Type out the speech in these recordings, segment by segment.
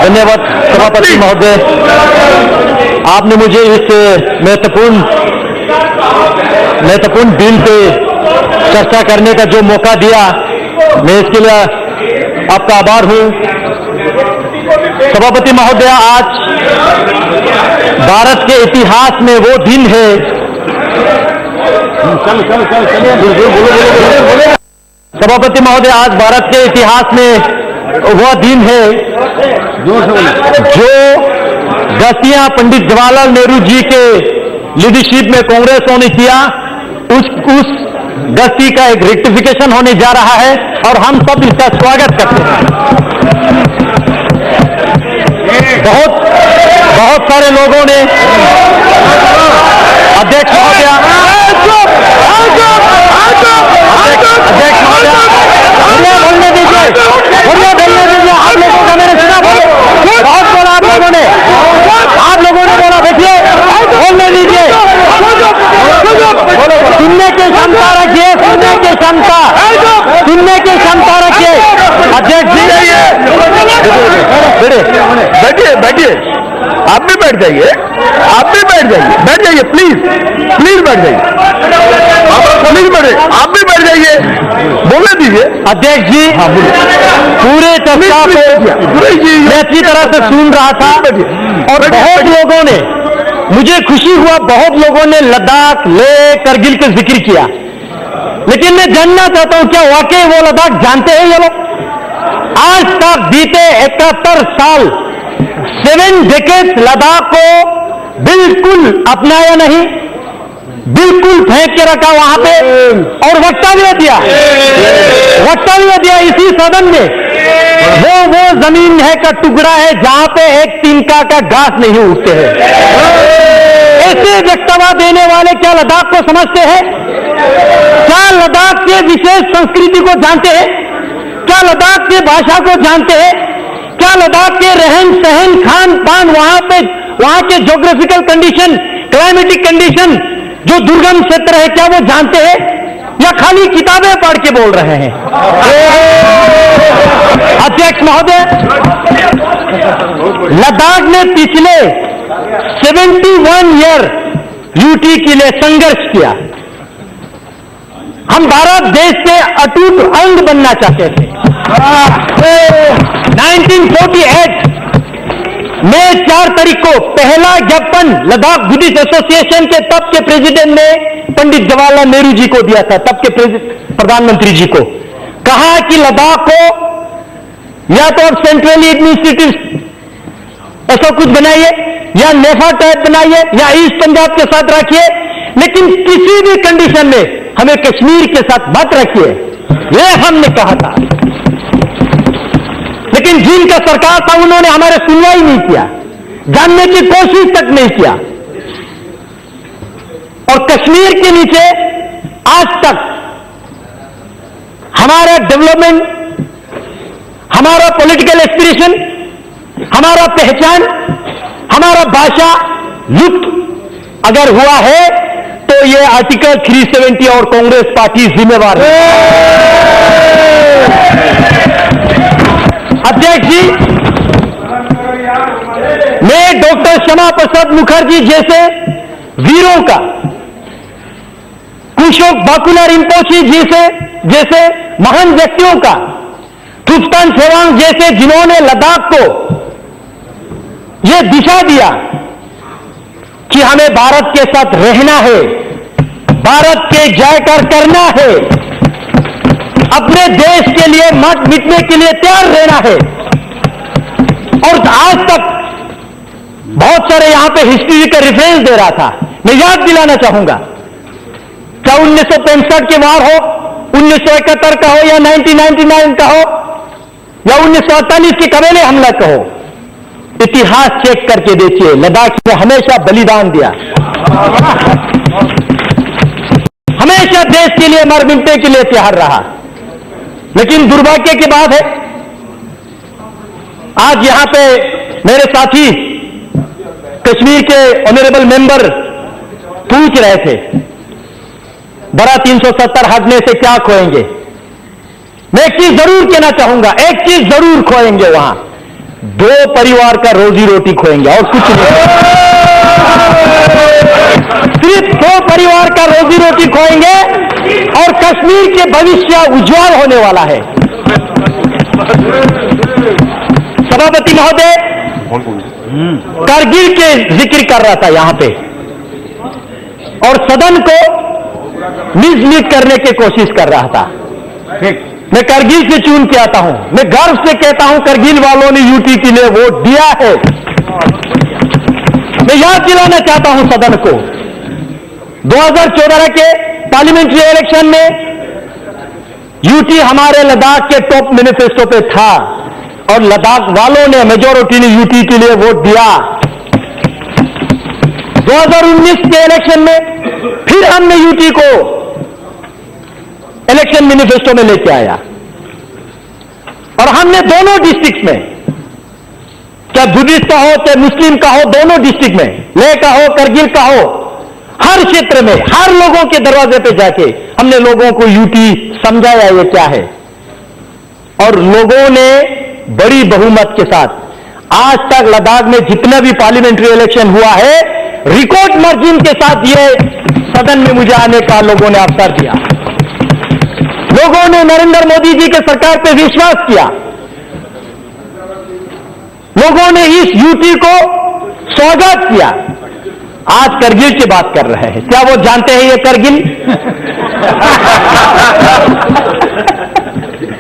धन्यवाद सभापति महोदय, आपने मुझे इस महत्वपूर्ण बिल पे चर्चा करने का जो मौका दिया, मैं इसके लिए आपका आभार हूं। सभापति महोदय, आज भारत के इतिहास में वो दिन है, सभापति महोदय, आज भारत के इतिहास में वह दिन है जो गस्तियां पंडित जवाहरलाल नेहरू जी के लीडरशिप में कांग्रेसों ने किया, उस गस्ती का एक रेक्टिफिकेशन होने जा रहा है और हम सब इसका स्वागत करते हैं। बहुत सारे लोगों ने अध्यक्ष महोदय बोलने दीजिए, आप लोगों का मैंने सुना, बहुत बोला आप लोगों ने बोला, देखिए बोलने दीजिए, सुनने की क्षमता रखिए, सुनने की क्षमता रखिए। अध्यक्ष जी बैठिए, आप भी बैठ जाइए, प्लीज बैठ जाइए, आप भी बैठ जाइए, बोलने दीजिए। अध्यक्ष जी, पूरे चर्चा को मैं अच्छी तरह से सुन रहा था और बहुत लोगों ने, मुझे खुशी हुआ, बहुत लोगों ने लद्दाख, लेह, करगिल का जिक्र किया, लेकिन मैं जानना चाहता हूं क्या वाकई वो लद्दाख जानते हैं ये लोग? आज तक बीते 71 साल 7 डेकेड्स लद्दाख को बिल्कुल अपनाया नहीं, बिल्कुल फेंक के रखा वहां पे और वक्तव्य दिया इसी सदन में। वो जमीन है का टुकड़ा है जहां पे एक तिनका का घास नहीं उगते हैं। ऐसे वक्तव्य देने वाले क्या लद्दाख को समझते हैं? क्या लद्दाख के विशेष संस्कृति को जानते हैं? क्या लद्दाख की भाषा को जानते हैं? क्या लद्दाख के रहन सहन, खान पान, वहां के ज्योग्राफिकल कंडीशन, क्लाइमेटिक कंडीशन, जो दुर्गम क्षेत्र है, क्या वो जानते हैं या खाली किताबें पढ़ के बोल रहे हैं? अध्यक्ष महोदय, लद्दाख ने पिछले 71 ईयर यूटी के लिए संघर्ष किया। हम भारत देश के अटूट अंग बनना चाहते थे। 1948 मई 4 तारीख को पहला ज्ञापन लद्दाख बुद्धिस्ट एसोसिएशन के तब के प्रेसिडेंट ने पंडित जवाहरलाल नेहरू जी को दिया था, तब के प्रधानमंत्री जी को। कहा कि लद्दाख को या तो आप सेंट्रली एडमिनिस्ट्रेटिव ऐसा कुछ बनाइए, या नेफा टाइप बनाइए, या ईस्ट पंजाब के साथ रखिए, लेकिन किसी भी कंडीशन में हमें कश्मीर के साथ मत रखिए, यह हमने कहा था। लेकिन जिनका सरकार था उन्होंने हमारे सुनवाई नहीं किया, जानने की कोशिश तक नहीं किया, और कश्मीर के नीचे आज तक हमारा डेवलपमेंट, हमारा पॉलिटिकल एस्पिरेशन, हमारा पहचान, हमारा भाषा लुप्त अगर हुआ है तो ये आर्टिकल 370 और कांग्रेस पार्टी जिम्मेवार है। अध्यक्ष जी, मैं डॉक्टर श्यामा प्रसाद मुखर्जी जैसे वीरों का, कुशोक बाकुला रिम्पोची जैसे महान व्यक्तियों का, तुफ्तान सेवांग जैसे, जिन्होंने लद्दाख को यह दिशा दिया कि हमें भारत के साथ रहना है, भारत के जयकार करना है, अपने देश के लिए मत मिटने के लिए तैयार रहना है। और आज तक बहुत सारे यहां पे हिस्ट्री का रेफरेंस दे रहा था, मैं याद दिलाना चाहूंगा, चाहे 1965 के वार हो, 1971 का हो, या 1999 का हो, या 1948 के कबीले हमला का हो, इतिहास चेक करके देखिए, लद्दाख ने हमेशा बलिदान दिया, हमेशा देश के लिए मर मिटने के लिए तैयार रहा। लेकिन दुर्भाग्य की बात है, आज यहां पे मेरे साथी कश्मीर के ऑनरेबल मेंबर पूछ रहे थे, बड़ा 370 हटने से क्या खोएंगे? मैं एक चीज जरूर कहना चाहूंगा, एक चीज जरूर खोएंगे वहां, 2 परिवार का रोजी रोटी खोएंगे और कुछ नहीं। सिर्फ 2 परिवार का रोजी रोटी खोएंगे और कश्मीर के भविष्य उज्जवल होने वाला है। सभापति महोदय, कारगिल के जिक्र कर रहा था यहां पे और सदन को मिसलीड करने की कोशिश कर रहा था। मैं कारगिल से चुन के आता हूं, मैं गर्व से कहता हूं कारगिल वालों ने यूटी के लिए वोट दिया है। मैं याद दिलाना चाहता हूं सदन को, 2014 के पार्लियामेंट्री इलेक्शन में यूटी हमारे लद्दाख के टॉप मैनिफेस्टो पे था और लद्दाख वालों ने, मेजॉरिटी ने यूटी के लिए वोट दिया। 2019 के इलेक्शन में फिर हमने यूटी को इलेक्शन मैनिफेस्टो में लेके आया और हमने दोनों डिस्ट्रिक्ट में, चाहे बुद्धिस्ट का हो चाहे मुस्लिम का हो, दोनों डिस्ट्रिक्ट में, लेह का हो करगिल का हो, हर क्षेत्र में हर लोगों के दरवाजे पे जाके हमने लोगों को यूटी समझाया ये क्या है और लोगों ने बड़ी बहुमत के साथ आज तक लद्दाख में जितना भी पार्लियामेंट्री इलेक्शन हुआ है रिकॉर्ड मार्जिन के साथ ये सदन में मुझे आने का लोगों ने अवसर दिया। लोगों ने नरेंद्र मोदी जी के सरकार पे विश्वास किया। लोगों ने इस यूटी को स्वागत किया। आज करगिल की बात कर रहे हैं, क्या वो जानते हैं ये करगिल?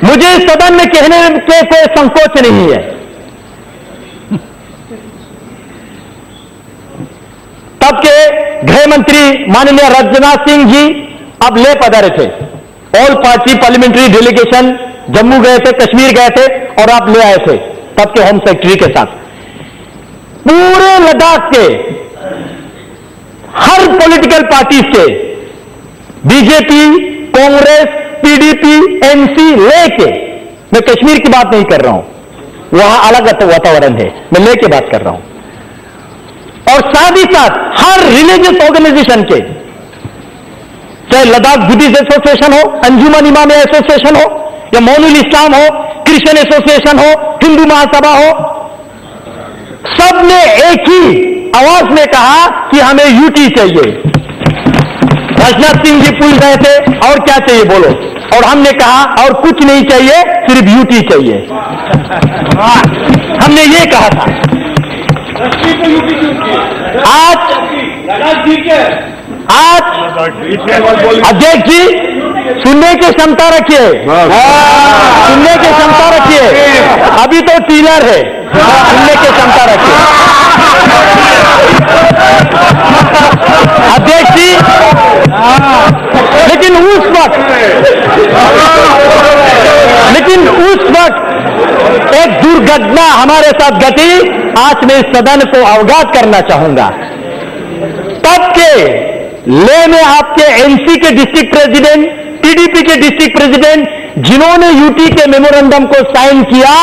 मुझे इस सदन में कहने के कोई संकोच नहीं है। तब के गृह मंत्री माननीय राजनाथ सिंह जी अब ले पधारे थे। All party parliamentary delegation Jammu गए थे, कश्मीर गए थे और आप ले आए थे तब के होम सेक्रेटरी के साथ। पूरे लद्दाख के हर पॉलिटिकल पार्टीज के, बीजेपी, कांग्रेस, पीडीपी, एनसी लेके, मैं कश्मीर की बात नहीं कर रहा हूं, वहां अलग वातावरण है, मैं लेके बात कर रहा हूं। और साथ ही साथ हर रिलीजियस ऑर्गेनाइजेशन के, चाहे लद्दाख बुद्धिस्ट एसोसिएशन हो, अंजुमन इमामिया एसोसिएशन हो या मोनुल इस्लाम हो, क्रिश्चियन एसोसिएशन हो, हिंदू महासभा हो, सबने एक ही आवाज में कहा कि हमें यूटी चाहिए। राजनाथ सिंह जी पूछ रहे थे और क्या चाहिए बोलो, और हमने कहा और कुछ नहीं चाहिए, सिर्फ यूटी चाहिए। हमने ये कहा था। आज अध्यक्ष जी सुनने की क्षमता रखिए, सुनने की क्षमता रखिए, अभी तो टीलर है, सुनने की क्षमता रखिए। अध्यक्ष जी, लेकिन उस वक्त एक दुर्घटना हमारे साथ घटी, आज मैं इस सदन को अवगत करना चाहूंगा। तब के ले में आपके एनसी के डिस्ट्रिक्ट प्रेसिडेंट, टीडीपी के डिस्ट्रिक्ट प्रेसिडेंट, जिन्होंने यूटी के मेमोरेंडम को साइन किया,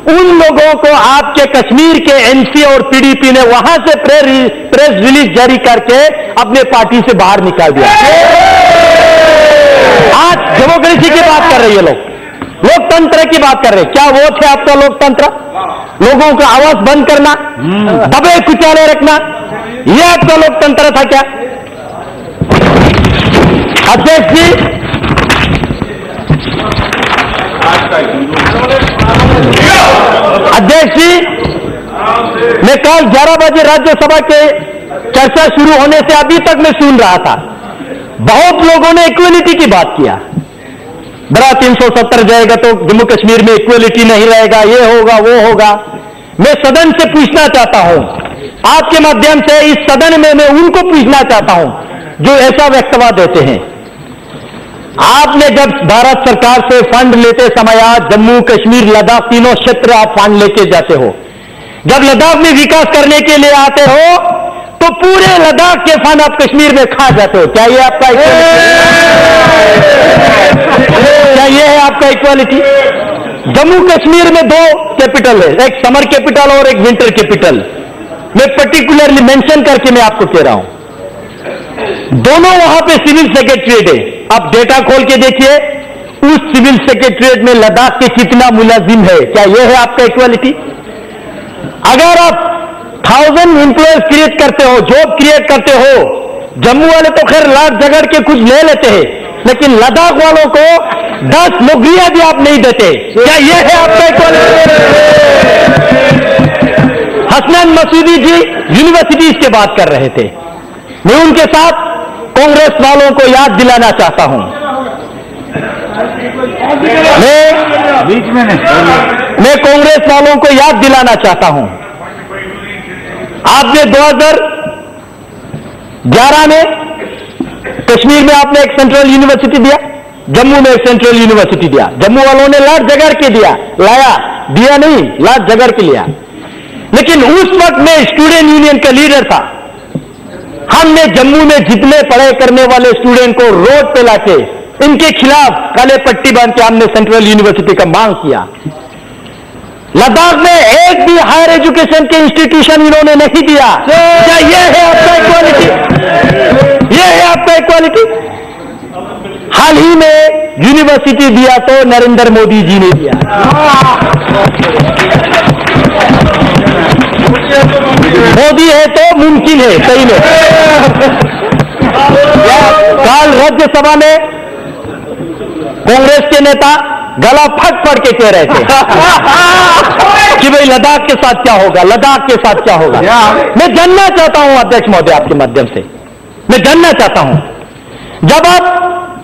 उन लोगों को आपके कश्मीर के एनसी और पीडीपी ने वहां से प्रेस रिलीज जारी करके अपने पार्टी से बाहर निकाल दिया। आज डेमोक्रेसी की बात कर रही है लोग, लोकतंत्र की बात कर रहे हैं। क्या वो थे आपका लोकतंत्र? लोगों का आवाज बंद करना, दबे कुचाले रखना, यह आपका लोकतंत्र था क्या? अध्यक्ष जी, मैं कल 11 बजे राज्यसभा के चर्चा शुरू होने से अभी तक मैं सुन रहा था, बहुत लोगों ने इक्वलिटी की बात किया। बड़ा 370 जाएगा तो जम्मू कश्मीर में इक्वलिटी नहीं रहेगा, ये होगा वो होगा। मैं सदन से पूछना चाहता हूं, आपके माध्यम से इस सदन में मैं उनको पूछना चाहता हूं जो ऐसा वक्तव्य देते हैं। आपने जब भारत सरकार से फंड लेते समय जम्मू कश्मीर लद्दाख तीनों क्षेत्र आप फंड लेके जाते हो, जब लद्दाख में विकास करने के लिए आते हो तो पूरे लद्दाख के फंड आप कश्मीर में खा जाते हो। क्या ये आपका क्या ये है आपका इक्वालिटी? जम्मू कश्मीर में 2 कैपिटल है, एक समर कैपिटल और एक विंटर कैपिटल। मैं पर्टिकुलरली मेंशन करके मैं आपको कह रहा हूं, दोनों वहां पे सिविल सेक्रेटरीट है। आप डेटा खोल के देखिए, उस सिविल सेक्रेटरीट में लद्दाख के कितना मुलाजिम है। क्या यह है आपका इक्वालिटी? अगर आप 1000 एम्प्लॉयज क्रिएट करते हो, जॉब क्रिएट करते हो, जम्मू वाले तो खैर लाख झगड़ के कुछ ले लेते हैं, लेकिन लद्दाख वालों को 10 नौकरियां भी आप नहीं देते। क्या यह है आपका इक्वालिटी? हसनैन मसूदी जी यूनिवर्सिटीज की बात कर रहे थे। मैं उनके साथ कांग्रेस वालों को याद दिलाना चाहता हूं। मैं कांग्रेस वालों को याद दिलाना चाहता हूं, आपने 2011 में कश्मीर में आपने एक सेंट्रल यूनिवर्सिटी दिया, जम्मू में एक सेंट्रल यूनिवर्सिटी दिया। जम्मू वालों ने लाख झगड़ के दिया नहीं, लाख झगड़ के लिया। लेकिन उस वक्त मैं स्टूडेंट यूनियन का लीडर था। हमने जम्मू में जितने पढ़ाई करने वाले स्टूडेंट को रोड पे लाके इनके खिलाफ काले पट्टी बांध के हमने सेंट्रल यूनिवर्सिटी का मांग किया। लद्दाख में एक भी हायर एजुकेशन के इंस्टीट्यूशन इन्होंने नहीं दिया। क्या यह है आपका इक्वालिटी? यह है आपका इक्वालिटी? हाल ही में यूनिवर्सिटी दिया तो नरेंद्र मोदी जी ने दिया। मोदी है तो मुमकिन है, सही में। कल राज्यसभा में कांग्रेस के नेता गला फट फट के कह रहे थे कि भाई लद्दाख के साथ क्या होगा, लद्दाख के साथ क्या होगा। मैं जानना चाहता हूं अध्यक्ष महोदय, आपके माध्यम से मैं जानना चाहता हूं, जब आप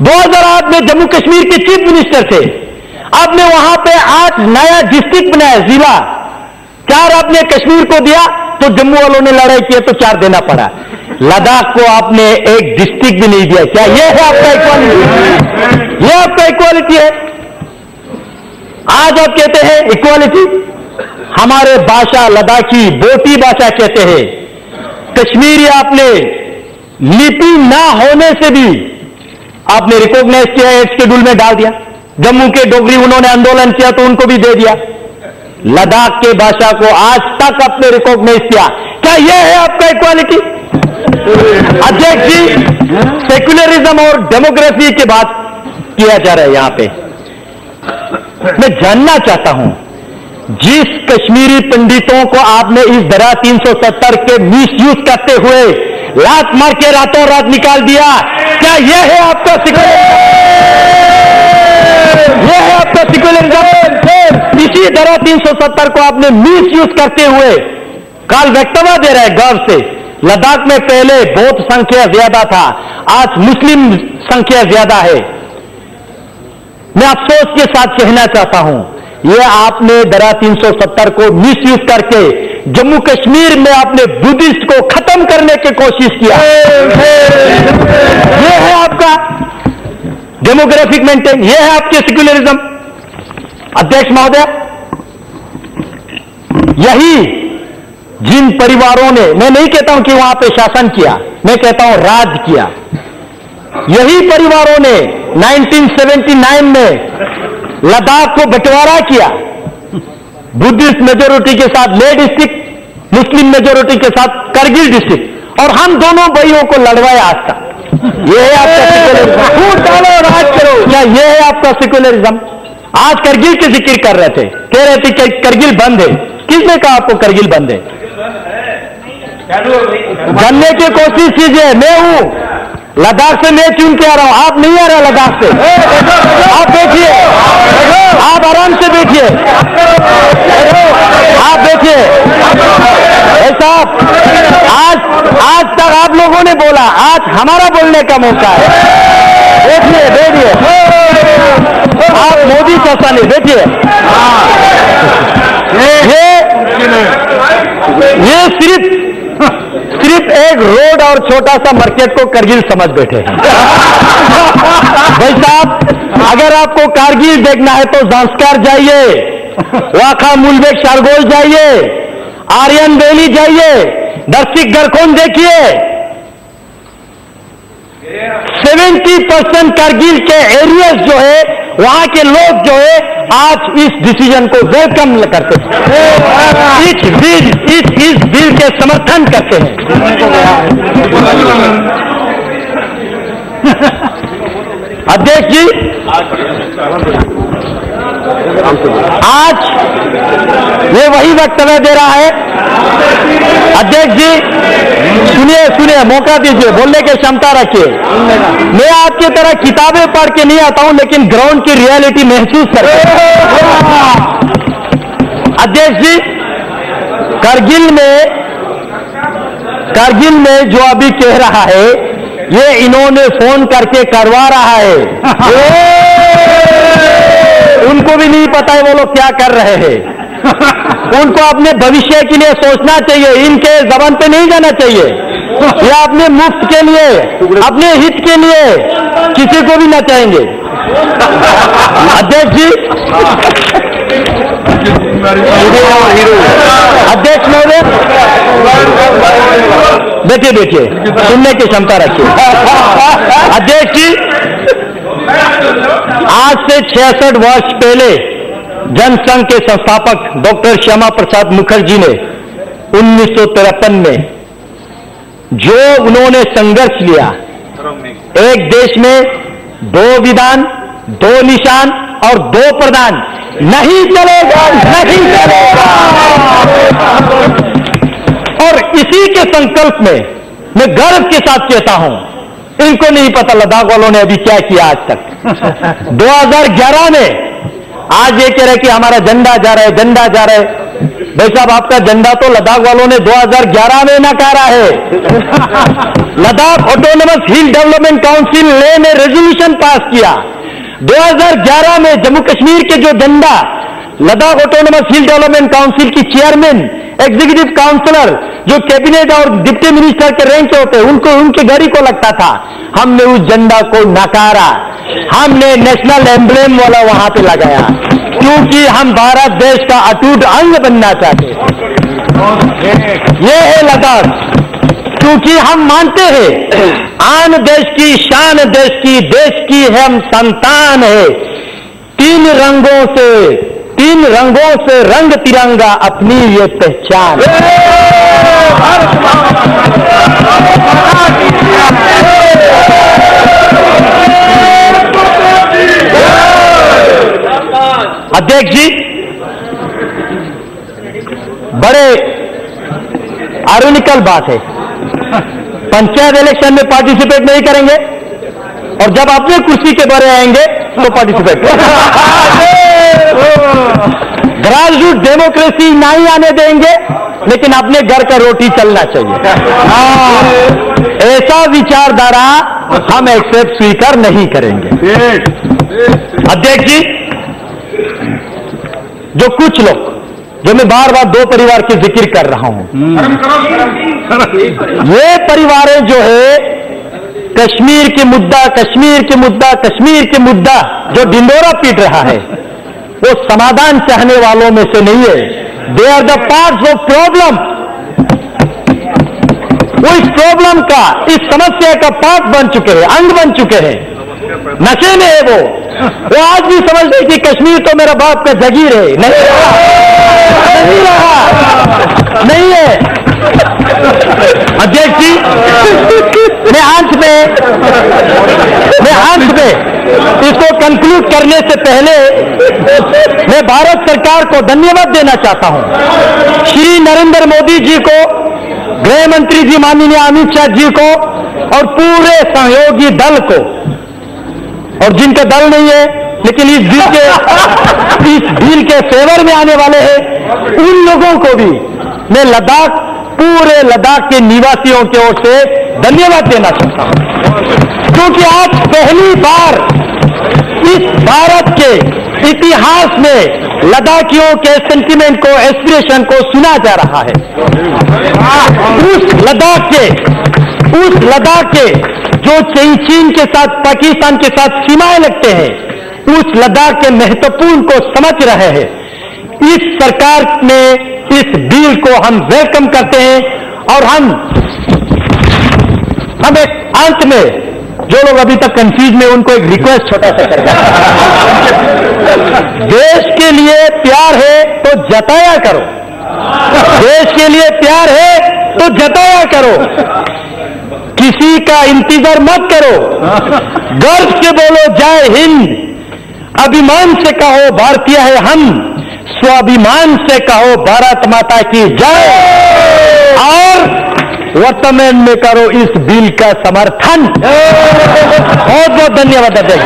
2008 में जम्मू कश्मीर के चीफ मिनिस्टर थे, आपने वहां पे 8 नया डिस्ट्रिक्ट बनाया, जिला 4 आपने कश्मीर को दिया, तो जम्मू वालों ने लड़ाई की तो 4 देना पड़ा। लद्दाख को आपने एक डिस्ट्रिक्ट भी नहीं दिया। क्या यह है आपका इक्वालिटी? यह आपका इक्वालिटी है? आज आप कहते हैं इक्वालिटी, हमारे भाषा लद्दाखी बोटी भाषा कहते हैं। कश्मीरी आपने लिपि ना होने से भी आपने रिकॉग्नाइज किया, एक शेड्यूल में डाल दिया। जम्मू के डोगरी उन्होंने आंदोलन किया तो उनको भी दे दिया। लद्दाख के भाषा को आज तक आपने रिकॉग्नाइज किया। क्या यह है आपका इक्वालिटी? अध्यक्ष जी, सेक्युलरिज्म और डेमोक्रेसी की बात किया जा रहा है यहां पे। मैं जानना चाहता हूं, जिस कश्मीरी पंडितों को आपने इस धारा 370 के मिसयूज करते हुए लात मार के रातों रात निकाल दिया, क्या यह है आपका सेक्युलरिज्म? यह है आपका सेक्युलरिज्म? इसी धारा 370 को आपने मिसयूज करते हुए काल वक्तव्य दे रहे हैं गर्व से। लद्दाख में पहले बौद्ध संख्या ज्यादा था, आज मुस्लिम संख्या ज्यादा है। मैं अफसोस के साथ कहना चाहता हूं, यह आपने धारा 370 को मिसयूज करके जम्मू कश्मीर में आपने बुद्धिस्ट को खत्म करने की कोशिश किया। यह है आपका डेमोग्राफिक मेंटेन, यह है आपके सेक्युलरिज्म। अध्यक्ष महोदय, यही जिन परिवारों ने, मैं नहीं कहता हूं कि वहां पे शासन किया, मैं कहता हूं राज किया, यही परिवारों ने 1979 में लद्दाख को बंटवारा किया, बुद्धिस्ट मेजोरिटी के साथ लेह डिस्ट्रिक्ट, मुस्लिम मेजोरिटी के साथ करगिल डिस्ट्रिक्ट, और हम दोनों भाइयों को लड़वाया आज तक। यह है आपका सेक्युलरिज्म? फूट डालो, राज करो। क्या यह है आपका सेक्युलरिज्म? आज करगिल की जिक्र कर रहे थे, कह रहे थे कि करगिल बंद है। किसने कहा आपको करगिल बंद है? जानने की कोशिश कीजिए। मैं हूं लद्दाख से, मैं चुन के आ रहा हूं, आप नहीं आ रहे लद्दाख से। आप बैठिए, आप आराम से बैठिए, आप बैठिए। साहब, आज तक आप लोगों ने बोला, आज हमारा बोलने का मौका है। बैठिए बैठिए, आप मोदी चाचा नहीं, बैठिए। ये सिर्फ एक रोड और छोटा सा मार्केट को करगिल समझ बैठे हैं। भाई साहब, अगर आपको कारगिल देखना है तो जांस्कार जाइए, वाखा मुलबेग शारगोल जाइए, आर्यन वैली जाइए, दर्शिक गरखोन देखिए। 70% कारगिल के एरियाज जो है, वहां के लोग जो है आज इस डिसीजन को वेलकम करते हैं, इस बिल के समर्थन करते हैं। अध्यक्ष जी, आज ये वही वक्तव्य दे रहा है। अध्यक्ष जी सुनिए सुनिए, मौका दीजिए, बोलने की क्षमता रखिए। मैं आपकी तरह किताबें पढ़ के नहीं आता हूं, लेकिन ग्राउंड की रियलिटी महसूस करता हूं। अध्यक्ष जी, कारगिल में जो अभी कह रहा है, ये इन्होंने फोन करके करवा रहा है। उनको भी नहीं पता है वो लोग क्या कर रहे हैं। उनको अपने भविष्य के लिए सोचना चाहिए, इनके जबान पे नहीं जाना चाहिए। या अपने मुफ्त के लिए, अपने हित के लिए किसी को भी नचाएंगे। अध्यक्ष जी, अध्यक्ष महोदय, देखिए सुनने की क्षमता रखिए। अध्यक्ष जी, आज से 66 वर्ष पहले जनसंघ के संस्थापक डॉक्टर श्यामा प्रसाद मुखर्जी ने 1953 में जो उन्होंने संघर्ष लिया, एक देश में 2 विधान, 2 निशान और 2 प्रधान, नहीं चलेगा, नहीं चलेगा। और इसी के संकल्प में मैं गर्व के साथ कहता हूं, इनको नहीं पता लद्दाख वालों ने अभी क्या किया आज तक। 2011 में आज ये कह रहे कि हमारा झंडा जा रहा है, झंडा जा रहा है। भाई साहब, आपका झंडा तो लद्दाख वालों ने 2011 में नकारा है। लद्दाख ऑटोनोमस हिल डेवलपमेंट काउंसिल ने रेजोल्यूशन पास किया 2011 में। जम्मू कश्मीर के जो झंडा लद्दाख ऑटोनोमस हिल डेवलपमेंट काउंसिल की चेयरमैन, एग्जीक्यूटिव काउंसलर, जो कैबिनेट और डिप्टी मिनिस्टर के रैंक के होते, उनको उनकी गाड़ी को लगता था, हमने उस झंडा को नकारा। हमने नेशनल एम्ब्लेम वाला वहां पे लगाया, क्योंकि हम भारत देश का अटूट अंग बनना चाहते हैं। ये है लद्दाख, क्योंकि हम मानते हैं आन देश की शान, देश की हम संतान है। 3 रंगों से रंग तिरंगा अपनी ये पहचान। अध्यक्ष जी, बड़े आयरनिकल बात है, पंचायत इलेक्शन में पार्टिसिपेट नहीं करेंगे और जब अपने कुर्सी के बारे आएंगे तो पार्टिसिपेट ग्रास रूट डेमोक्रेसी नहीं आने देंगे, लेकिन अपने घर का रोटी चलना चाहिए। ऐसा विचारधारा हम एक्सेप्ट स्वीकार नहीं करेंगे। अध्यक्ष जी, जो कुछ लोग, जो मैं बार बार 2 परिवार की जिक्र कर रहा हूं, ये परिवारें जो है कश्मीर के मुद्दा जो ढिंडोरा पीट रहा है, वो समाधान चाहने वालों में से नहीं है। They are the parts of problem. वो इस प्रॉब्लम का, इस समस्या का पार्ट बन चुके हैं, अंग बन चुके हैं, नशे में है वो आज भी समझते हैं कि कश्मीर तो मेरा बाप का जागीर है। नहीं रहा, नहीं है। अध्यक्ष जी, मैं अंत में इसको कंक्लूड करने से पहले मैं भारत सरकार को धन्यवाद देना चाहता हूं। श्री नरेंद्र मोदी जी को, गृह मंत्री जी माननीय अमित शाह जी को और पूरे सहयोगी दल को, और जिनका दल नहीं है लेकिन इस बिल के फेवर में आने वाले हैं, उन लोगों को भी मैं पूरे लद्दाख के निवासियों की ओर से धन्यवाद देना चाहता हूं, क्योंकि आज पहली बार इस भारत के इतिहास में लद्दाखियों के सेंटिमेंट को, एस्पिरेशन को सुना जा रहा है। उस लद्दाख के जो चीन के साथ, पाकिस्तान के साथ सीमाएं लगते हैं, उस लद्दाख के महत्वपूर्ण को समझ रहे हैं। इस सरकार में इस बिल को हम वेलकम करते हैं और हम एक अंत में जो लोग अभी तक कंफ्यूज में, उनको एक रिक्वेस्ट छोटा सा करना, देश के लिए प्यार है तो जताया करो, देश के लिए प्यार है तो जताया करो, किसी का इंतजार मत करो, गर्व से बोलो जय हिंद। अभिमान से कहो भारतीय है हम, स्वाभिमान से कहो भारत माता की जय, और वर्तमान में करो इस बिल का समर्थन। बहुत बहुत धन्यवाद अध्यक्ष।